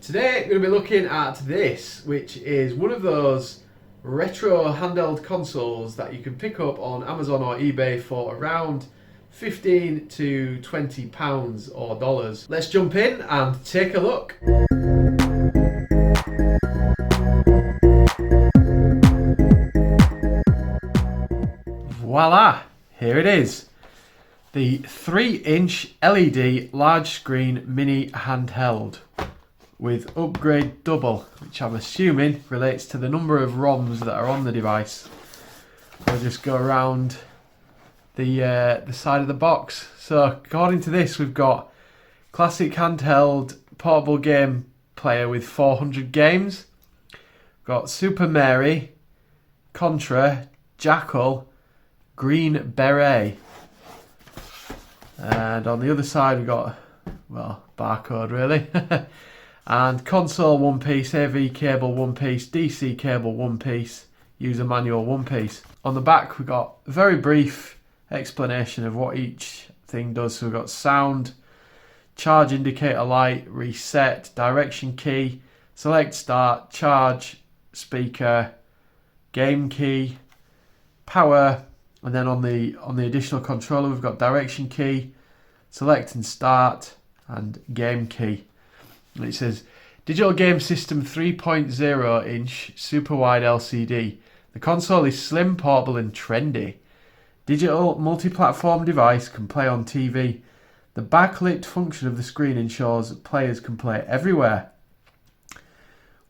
Today we're going to be looking at this, which is one of those retro handheld consoles that you can pick up on Amazon or eBay for around £15 to £20 or dollars. Let's jump in and take a look. Voila! Here it is. The 3-inch LED large screen mini handheld with upgrade double, which I'm assuming relates to the number of ROMs that are on the device. I'll just go around the side of the box. So according to this, we've got classic handheld portable game player with 400 games. We've got Super Mary, Contra, Jackal, Green Beret. And on the other side we've got, well, barcode really. And console one piece, AV cable one piece, DC cable one piece, user manual one piece. On the back we've got a very brief explanation of what each thing does. So we've got sound, charge indicator light, reset, direction key, select start, charge, speaker, game key, power, and then on the additional controller we've got direction key, select and start, and game key. And it says digital game system 3.0 inch super wide LCD. The console is slim, portable and trendy. Digital multi-platform device, can play on TV. The backlit function of the screen ensures players can play everywhere.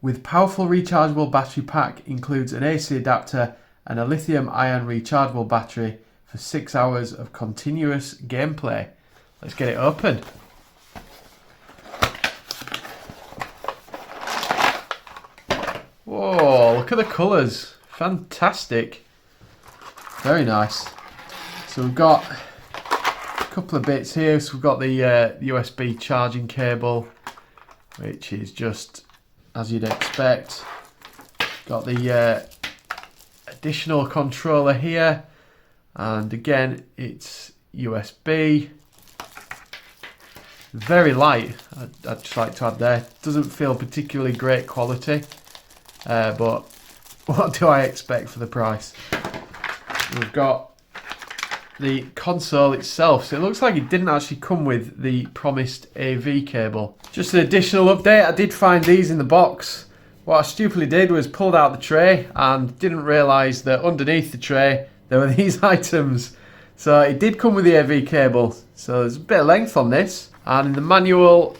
With powerful rechargeable battery pack, includes an AC adapter and a lithium-ion rechargeable battery for 6 hours of continuous gameplay. Let's get it open. Whoa, look at the colours. Fantastic. Very nice. So we've got a couple of bits here. So we've got the USB charging cable, which is just as you'd expect. Got the additional controller here, and again it's USB. Very light, I'd just like to add there. Doesn't feel particularly great quality, but what do I expect for the price? We've got the console itself, so it looks like it didn't actually come with the promised AV cable. Just an additional update, I did find these in the box. What I stupidly did was pulled out the tray and didn't realise that underneath the tray there were these items. So it did come with the AV cable, so there's a bit of length on this. And in the manual,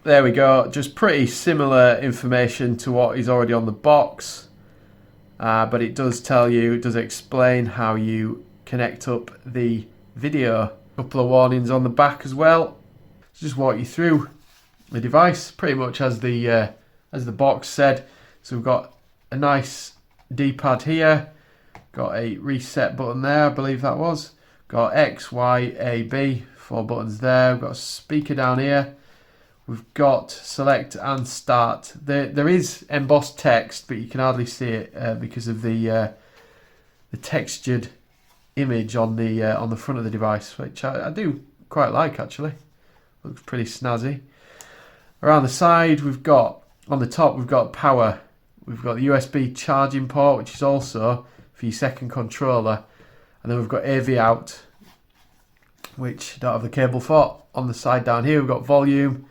there we go, just pretty similar information to what is already on the box. But it does tell you, it does explain how you connect up the video. A couple of warnings on the back as well. Just walk you through the device pretty much as the box said. So we've got a nice D-pad here, got a reset button there, I believe that was. Got X, Y, A, B, 4 buttons there. We've got a speaker down here. We've got select and start. There is embossed text, but you can hardly see it because of the textured image on the front of the device, which I do quite like actually. Looks pretty snazzy. Around the side, we've got, on the top, we've got power. We've got the USB charging port, which is also for your second controller. And then we've got AV out, which don't have the cable for. On the side down here, we've got volume,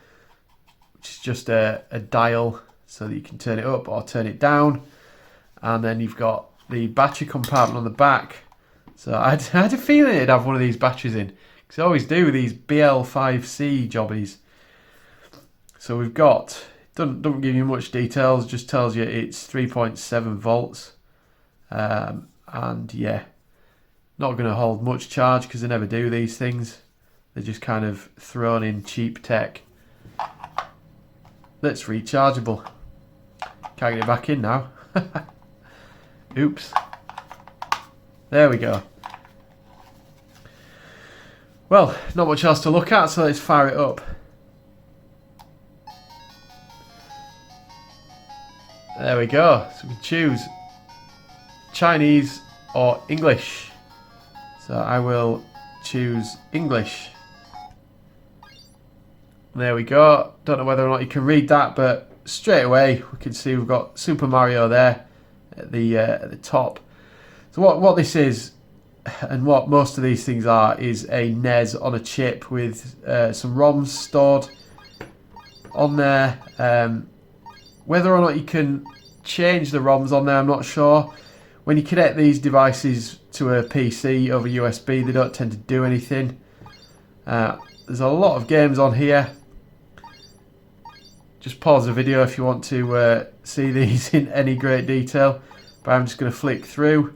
which is just a dial so that you can turn it up or turn it down. And then you've got the battery compartment on the back. So I had a feeling it'd have one of these batteries in, because I always do with these BL5C jobbies. So we've got, doesn't give you much details, just tells you it's 3.7 volts. And yeah, not going to hold much charge because they never do these things. They're just kind of thrown in cheap tech. That's rechargeable. Can't get it back in now. Oops. There we go. Well, not much else to look at, so let's fire it up. There we go. So we can choose Chinese or English. So I will choose English. There we go. Don't know whether or not you can read that, but straight away we can see we've got Super Mario there at the top. So what this is, and what most of these things are, is a NES on a chip with some ROMs stored on there. Whether or not you can change the ROMs on there, I'm not sure. When you connect these devices to a PC over USB, they don't tend to do anything. There's a lot of games on here. Just pause the video if you want to see these in any great detail. But I'm just going to flick through.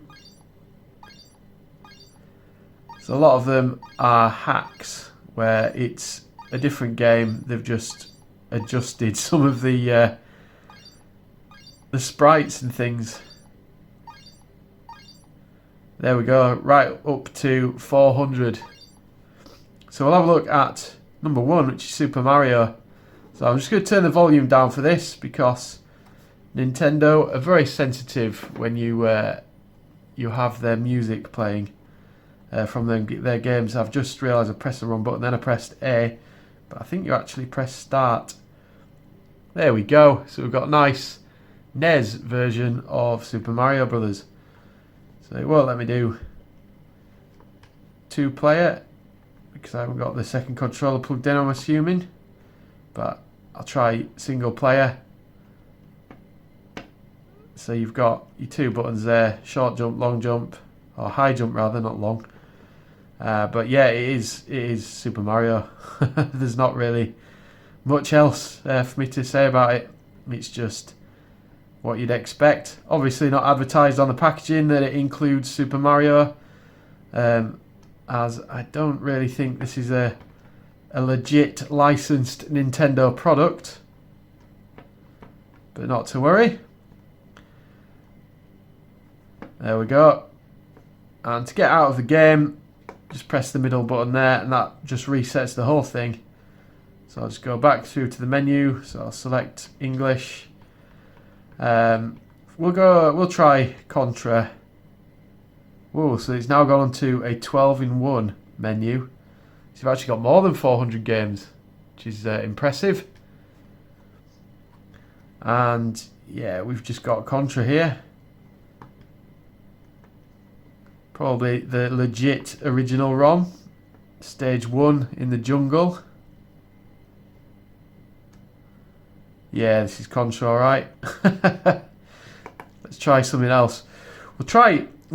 So a lot of them are hacks where it's a different game. They've just adjusted some of the sprites and things. There we go, right up to 400. So we'll have a look at number 1, which is Super Mario. So I'm just going to turn the volume down for this because Nintendo are very sensitive when you have their music playing from their games. I've just realised I pressed the wrong button, then I pressed A, but I think you actually press start. There we go. So we've got a nice NES version of Super Mario Brothers. So it won't let me do 2-player because I haven't got the second controller plugged in, I'm assuming. But I'll try single player. So you've got your 2 buttons there, short jump, long jump, or high jump rather, not long. But yeah, it is Super Mario. There's not really much else for me to say about it. It's just what you'd expect. Obviously not advertised on the packaging that it includes Super Mario, as I don't really think this is a legit licensed Nintendo product. But not to worry. There we go. And to get out of the game, just press the middle button there and that just resets the whole thing. So I'll just go back through to the menu. So I'll select English. We'll try Contra. Whoa, so it's now gone on to a 12-in-1 menu. So you've actually got more than 400 games, which is impressive. And yeah, we've just got Contra here. Probably the legit original ROM. Stage 1 in the jungle. Yeah, this is Contra, alright. Let's try something else. We'll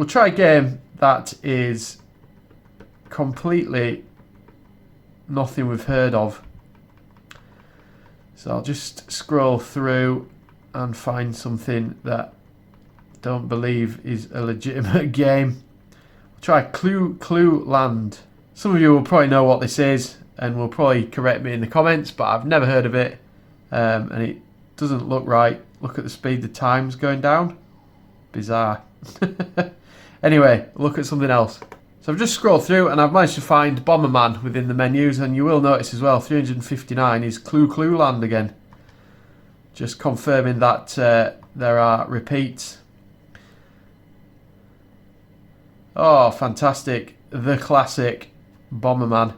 try a game that is completely nothing we've heard of. So I'll just scroll through and find something that I don't believe is a legitimate game. I'll try Clue Land. Some of you will probably know what this is and will probably correct me in the comments, but I've never heard of it. And it doesn't look right. Look at the speed the time's going down. Bizarre. Anyway, look at something else. So I've just scrolled through and I've managed to find Bomberman within the menus, and you will notice as well 359 is Clue Land again. Just confirming that there are repeats. Oh, fantastic. The classic Bomberman.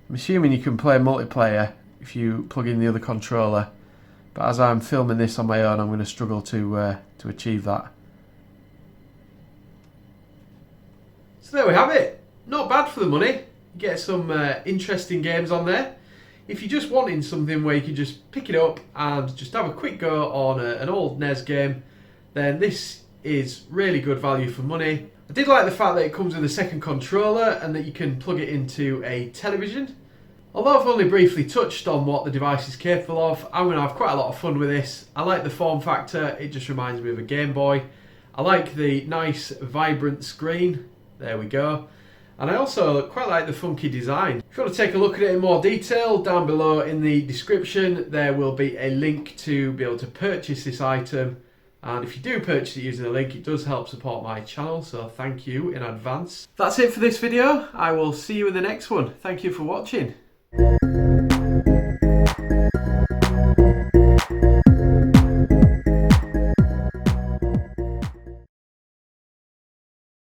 I'm assuming you can play multiplayer if you plug in the other controller, but as I'm filming this on my own, I'm going to struggle to achieve that. So there we have it. Not bad for the money. You get some interesting games on there. If you're just wanting something where you can just pick it up and just have a quick go on an old NES game, then this is really good value for money. I did like the fact that it comes with a second controller and that you can plug it into a television. Although I've only briefly touched on what the device is capable of, I'm going to have quite a lot of fun with this. I like the form factor, it just reminds me of a Game Boy. I like the nice vibrant screen, there we go. And I also quite like the funky design. If you want to take a look at it in more detail, down below in the description there will be a link to be able to purchase this item. And if you do purchase it using the link, it does help support my channel, so thank you in advance. That's it for this video. I will see you in the next one. Thank you for watching.